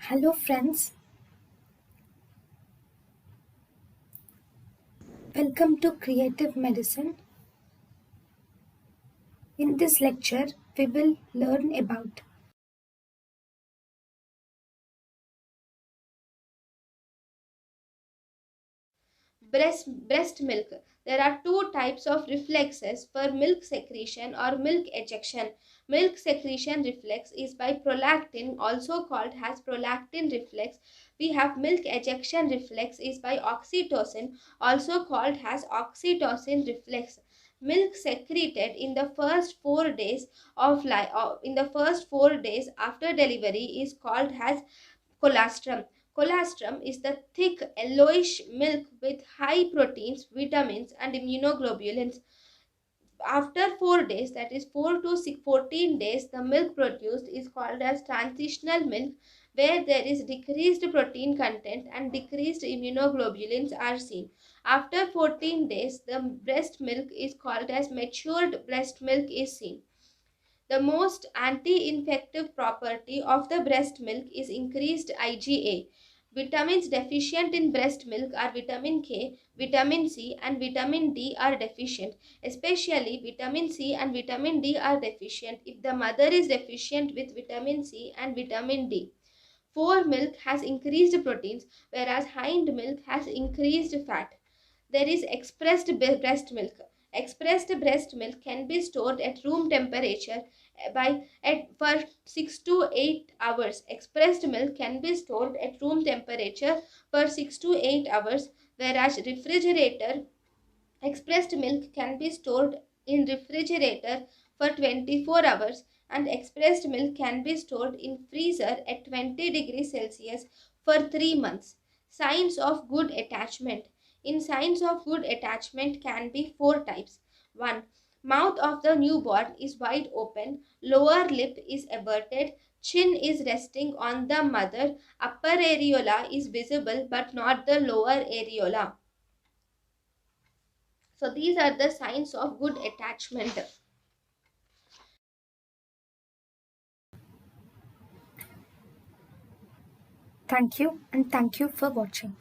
Hello, friends. Welcome to Creative Medicine. In this lecture, we will learn about Breast milk. There are two types of reflexes for milk secretion or milk ejection. Milk secretion reflex is by prolactin, also called as prolactin reflex. We have milk ejection reflex is by oxytocin, also called as oxytocin reflex. Milk secreted in the first 4 days in the first 4 days after delivery is called as colostrum. Colostrum is the thick yellowish milk with high proteins, vitamins, and immunoglobulins. After 4 days, that is 4 to 14 days, the milk produced is called as transitional milk, where there is decreased protein content and decreased immunoglobulins are seen. After 14 days, the breast milk is called as matured breast milk is seen. The most anti-infective property of the breast milk is increased IgA. Vitamins deficient in breast milk are vitamin K, vitamin C, and vitamin D are deficient. Especially vitamin C and vitamin D are deficient if the mother is deficient with vitamin C and vitamin D. Fore milk has increased proteins, whereas hind milk has increased fat. There is breast milk. Expressed breast milk can be stored at room temperature for 6 to 8 hours. Expressed milk can be stored at room temperature for 6 to 8 hours, whereas refrigerator expressed milk can be stored in refrigerator for 24 hours, and expressed milk can be stored in freezer at 20 degrees Celsius for 3 months. Signs of good attachment. In signs of good attachment can be four types. 1. Mouth of the newborn is wide open, lower lip is averted, chin is resting on the mother, upper areola is visible but not the lower areola. So these are the signs of good attachment. thank you and thank you for watching.